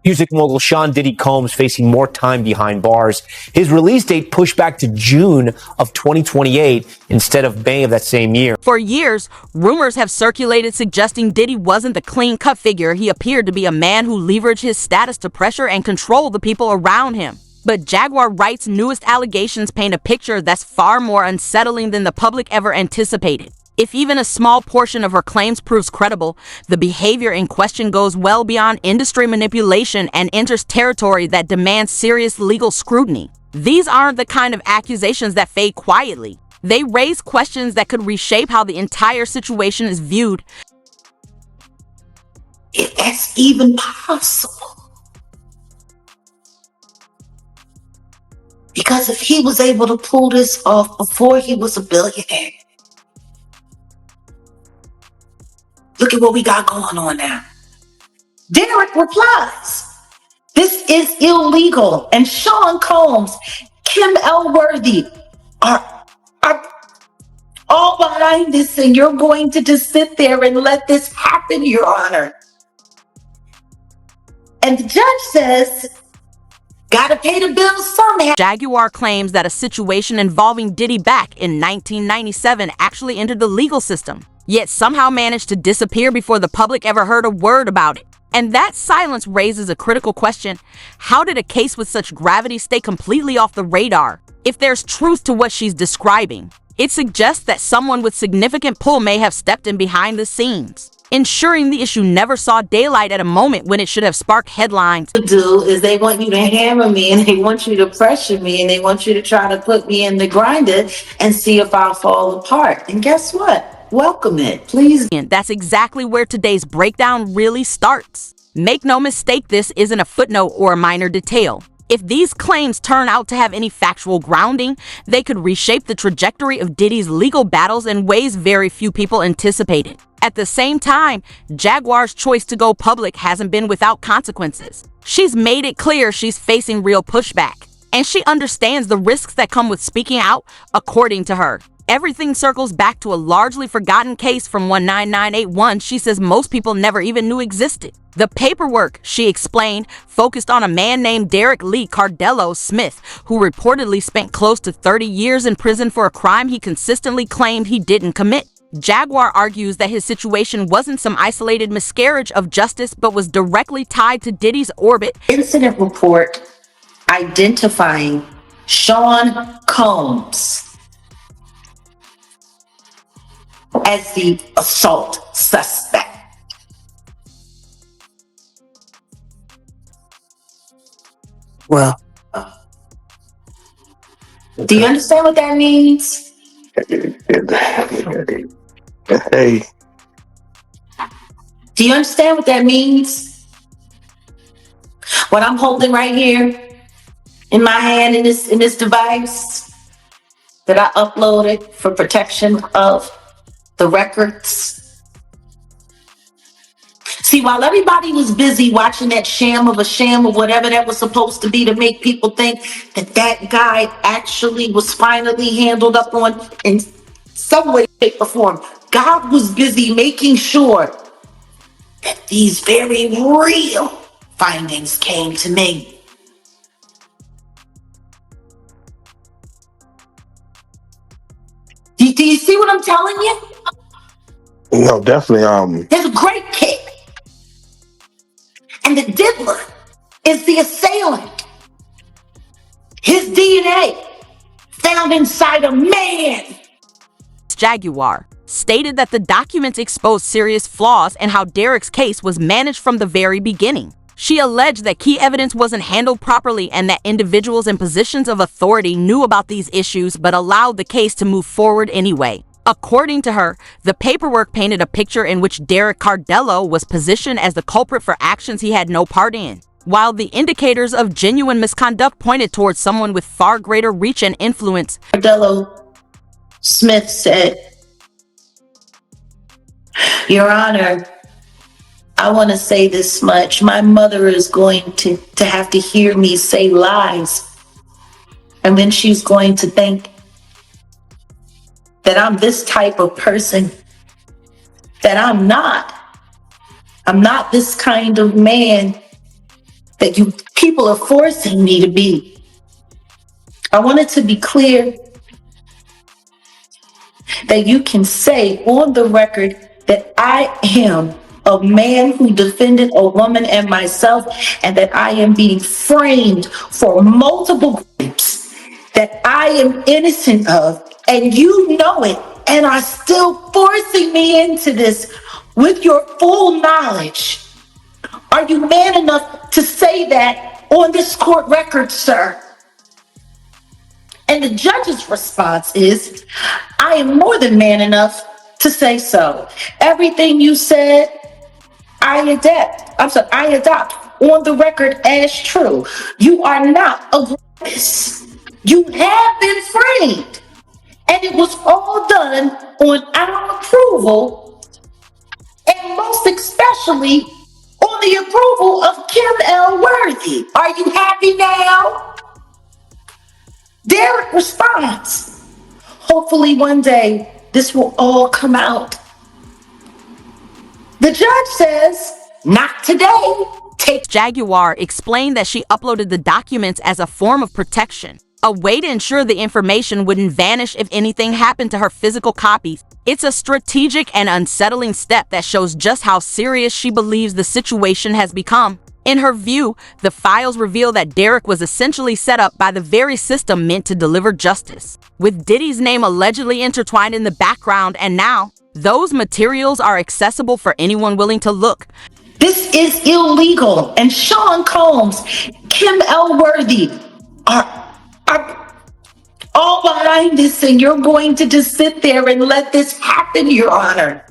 Music mogul Sean Diddy Combs facing more time behind bars. His release date pushed back to June of 2028 instead of May of that same year. For years, rumors have circulated suggesting Diddy wasn't the clean-cut figure he appeared to be, a man who leveraged his status to pressure and control the people around him. But Jaguar Wright's newest allegations paint a picture that's far more unsettling than the public ever anticipated. If even a small portion of her claims proves credible, the behavior in question goes well beyond industry manipulation and enters territory that demands serious legal scrutiny. These aren't the kind of accusations that fade quietly. They raise questions that could reshape how the entire situation is viewed. If that's even possible. Because if he was able to pull this off before he was a billionaire, look at what we got going on now. Derek replies, this is illegal. And Sean Combs, Kim Elworthy are all behind this, and you're going to just sit there and let this happen, Your Honor. And the judge says, gotta pay the bills somehow. Jaguar claims that a situation involving Diddy back in 1997 actually entered the legal system, yet somehow managed to disappear before the public ever heard a word about it. And that silence raises a critical question. How did a case with such gravity stay completely off the radar? If there's truth to what she's describing, it suggests that someone with significant pull may have stepped in behind the scenes, ensuring the issue never saw daylight at a moment when it should have sparked headlines. What they do is they want you to hammer me, and they want you to pressure me, and they want you to try to put me in the grinder and see if I'll fall apart. And guess what? Welcome it, please. And that's exactly where today's breakdown really starts. Make no mistake, this isn't a footnote or a minor detail. If these claims turn out to have any factual grounding, they could reshape the trajectory of Diddy's legal battles in ways very few people anticipated. At the same time, Jaguar's choice to go public hasn't been without consequences. She's made it clear she's facing real pushback, and she understands the risks that come with speaking out. According to her, everything circles back to a largely forgotten case from 19981 she says most people never even knew existed. The paperwork, she explained, focused on a man named Derek Lee Cardello Smith, who reportedly spent close to 30 years in prison for a crime he consistently claimed he didn't commit. Jaguar argues that his situation wasn't some isolated miscarriage of justice, but was directly tied to Diddy's orbit. Incident report identifying Sean Combs as the assault suspect. Well, do you understand what that means? Hey. Do you understand what that means? What I'm holding right here in my hand in this device that I uploaded for protection of the records. See, while everybody was busy watching that sham of whatever that was supposed to be to make people think that that guy actually was finally handled up on in some way, shape, or form, God was busy making sure that these very real findings came to me. Do you see what I'm telling you? No, definitely. There's a great kick. And the diddler is the assailant. His DNA found inside a man. Jaguar stated that the documents exposed serious flaws and how Derek's case was managed from the very beginning. She alleged that key evidence wasn't handled properly and that individuals in positions of authority knew about these issues but allowed the case to move forward anyway. According to her, the paperwork painted a picture in which Derek Cardello was positioned as the culprit for actions he had no part in, while the indicators of genuine misconduct pointed towards someone with far greater reach and influence. Cardello Smith said, Your Honor, I want to say this much. My mother is going to have to hear me say lies. And then she's going to think that I'm this type of person that I'm not. I'm not this kind of man that you people are forcing me to be. I want it to be clear that you can say on the record that I am a man who defended a woman and myself, and that I am being framed for multiple crimes that I am innocent of, and you know it, and are still forcing me into this with your full knowledge. Are you man enough to say that on this court record, sir? And the judge's response is, I am more than man enough to say so. Everything you said, I adopt on the record as true. You are not a rapist. You have been framed. And it was all done on our approval, and most especially on the approval of Kim L. Worthy. Are you happy now? Derek responds, hopefully one day this will all come out. The judge says, not today. Jaguar explained that she uploaded the documents as a form of protection, a way to ensure the information wouldn't vanish if anything happened to her physical copies. It's a strategic and unsettling step that shows just how serious she believes the situation has become. In her view, the files reveal that Derek was essentially set up by the very system meant to deliver justice, with Diddy's name allegedly intertwined in the background, and now those materials are accessible for anyone willing to look. This is illegal, and Sean Combs, Kim L. Worthy are all behind this, and you're going to just sit there and let this happen, Your Honor.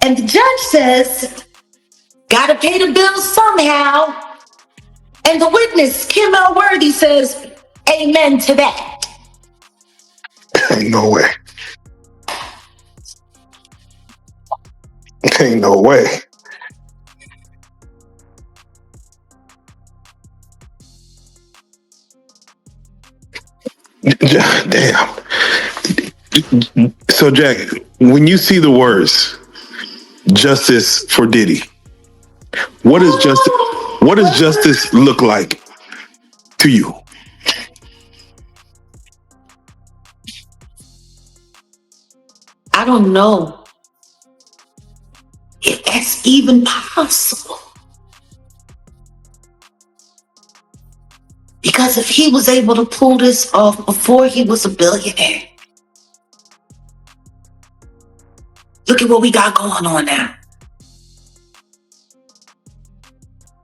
And the judge says, gotta pay the bills somehow. And the witness, Kim L. Worthy, says, amen to that. Ain't no way. Ain't no way. Damn. So, Jack, when you see the words "justice for Diddy," what does justice look like to you? I don't know if that's even possible. Because if he was able to pull this off before he was a billionaire, look at what we got going on now.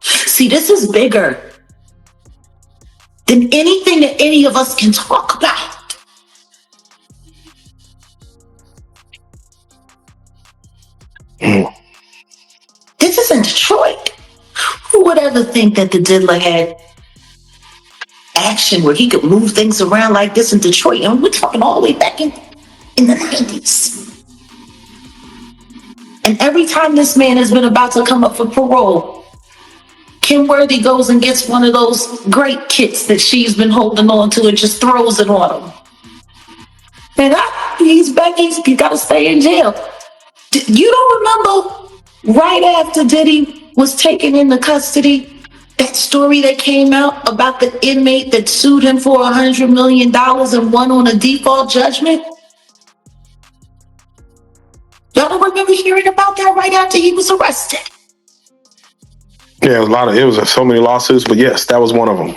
See, this is bigger than anything that any of us can talk about. This is in Detroit. Who would ever think that the diddler had action where he could move things around like this in Detroit? And we're talking all the way back in the 90s. And every time this man has been about to come up for parole, Kim Worthy goes and gets one of those great kits that she's been holding on to and just throws it on him. And he's back, he's got to stay in jail. You don't remember right after Diddy was taken into custody, that story that came out about the inmate that sued him for $100 million and won on a default judgment? Y'all don't remember hearing about that right after he was arrested? Yeah, it was so many lawsuits, but yes, that was one of them.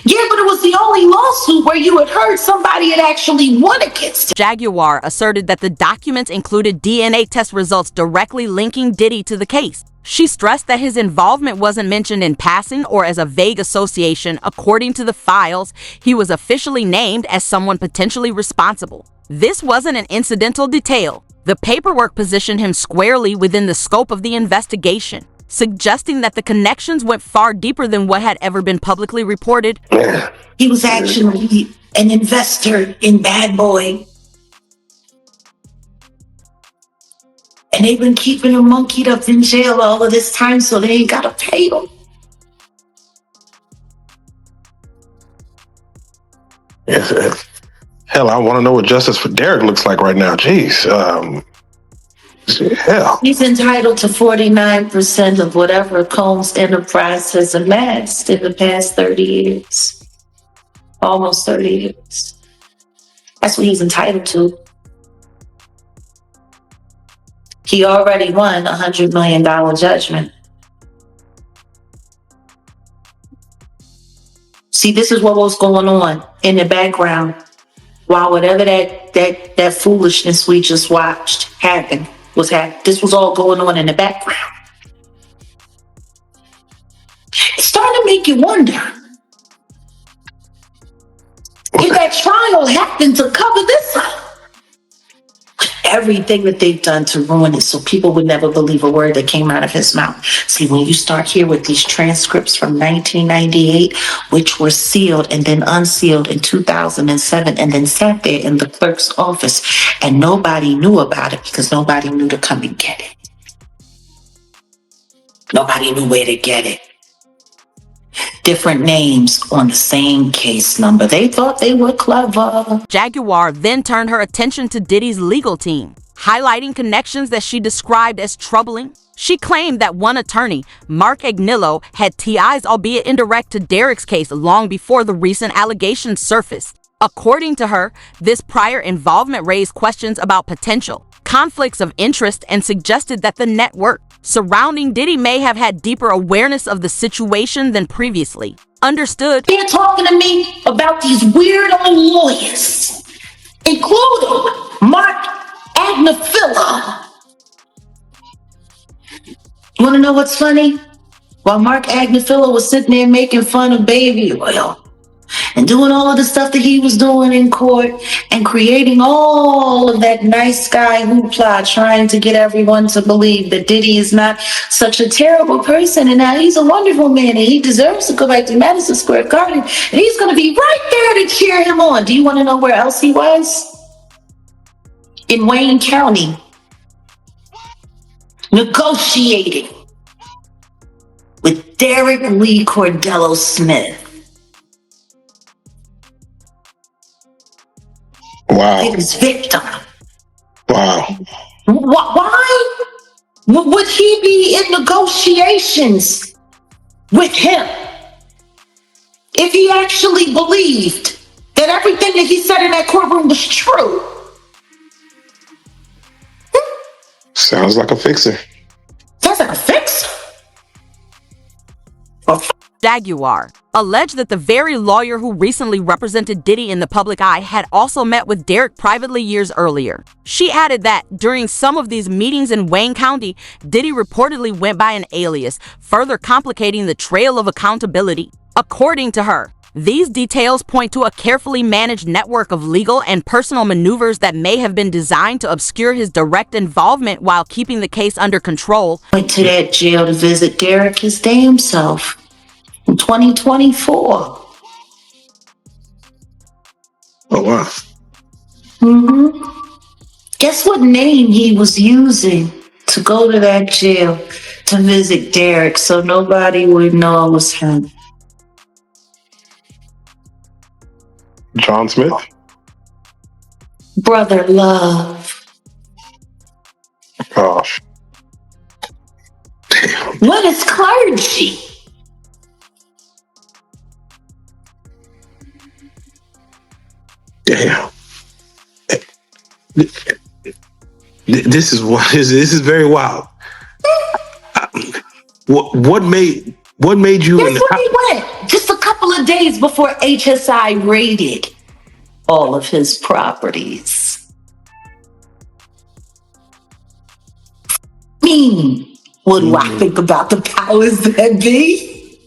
Yeah, but it was the only lawsuit where you had heard somebody had actually won against him. Jaguar asserted that the documents included DNA test results directly linking Diddy to the case. She stressed that his involvement wasn't mentioned in passing or as a vague association. According to the files, he was officially named as someone potentially responsible. This wasn't an incidental detail. The paperwork positioned him squarely within the scope of the investigation, suggesting that the connections went far deeper than what had ever been publicly reported. He was actually an investor in Bad Boy. And they've been keeping him monkeyed up in jail all of this time, so they ain't gotta pay him. Yes, hell, I want to know what justice for Derek looks like right now. Jeez. Hell. He's entitled to 49% of whatever Combs Enterprise has amassed in the past 30 years. Almost 30 years. That's what he's entitled to. He already won a $100 million judgment. See, this is what was going on in the background while whatever that foolishness we just watched happen was happening. This was all going on in the background. It's starting to make you wonder if that trial happened to cover this up. Everything that they've done to ruin it so people would never believe a word that came out of his mouth. See, when you start here with these transcripts from 1998, which were sealed and then unsealed in 2007 and then sat there in the clerk's office and nobody knew about it because nobody knew to come and get it. Nobody knew where to get it. Different names on the same case number. They thought they were clever. Jaguar then turned her attention to Diddy's legal team, highlighting connections that she described as troubling. She claimed that one attorney, Mark Agnillo, had ties, albeit indirect, to Derek's case long before the recent allegations surfaced. According to her, this prior involvement raised questions about potential conflicts of interest and suggested that the network surrounding Diddy may have had deeper awareness of the situation than previously understood. They're talking to me about these weirdo lawyers, including Mark Agnifilo. You want to know what's funny? While Mark Agnifilo was sitting there making fun of baby oil and doing all of the stuff that he was doing in court and creating all of that nice guy hoopla, trying to get everyone to believe that Diddy is not such a terrible person and now he's a wonderful man and he deserves to go back to Madison Square Garden and he's going to be right there to cheer him on. Do you want to know where else he was? In Wayne County, negotiating with Derek Lee Cordello Smith. Wow. His victim. Wow. Why would he be in negotiations with him if he actually believed that everything that he said in that courtroom was true? Sounds like a fixer. Sounds like a fixer. Jaguar alleged that the very lawyer who recently represented Diddy in the public eye had also met with Derek privately years earlier. She added that during some of these meetings in Wayne County, Diddy reportedly went by an alias, further complicating the trail of accountability. According to her, these details point to a carefully managed network of legal and personal maneuvers that may have been designed to obscure his direct involvement while keeping the case under control. Went to that jail to visit Derek his damn self. In 2024. Oh, wow. Guess what name he was using to go to that jail to visit Derek so nobody would know it was him? John Smith? Brother Love. Gosh. What is clergy? Damn. This is very wild. What made you? That's where he went. Just a couple of days before HSI raided all of his properties. What do I think about the powers that be?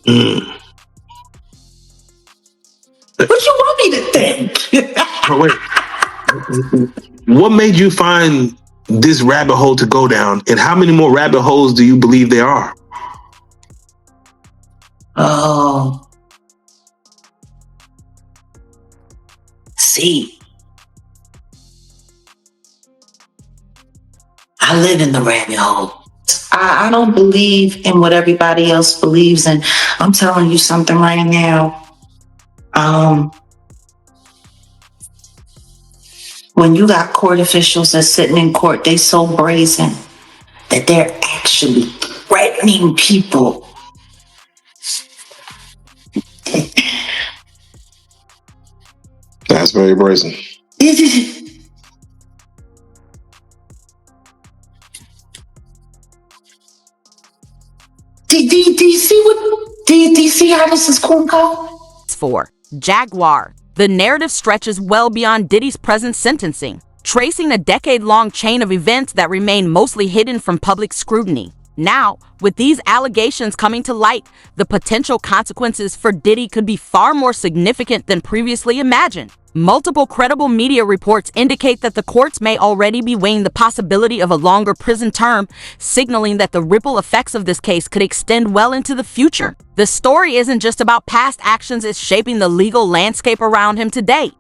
What you want me to think? Oh, wait. What made you find this rabbit hole to go down, and how many more rabbit holes do you believe there are? Oh. See. I live in the rabbit hole. I don't believe in what everybody else believes in. I'm telling you something right now. When you got court officials that's sitting in court, they so brazen that they're actually threatening people. That's very brazen. Do you see do you see how this is going to go? 4. Jaguar. The narrative stretches well beyond Diddy's present sentencing, tracing a decade-long chain of events that remain mostly hidden from public scrutiny. Now, with these allegations coming to light, the potential consequences for Diddy could be far more significant than previously imagined. Multiple credible media reports indicate that the courts may already be weighing the possibility of a longer prison term, signaling that the ripple effects of this case could extend well into the future. The story isn't just about past actions, it's shaping the legal landscape around him today.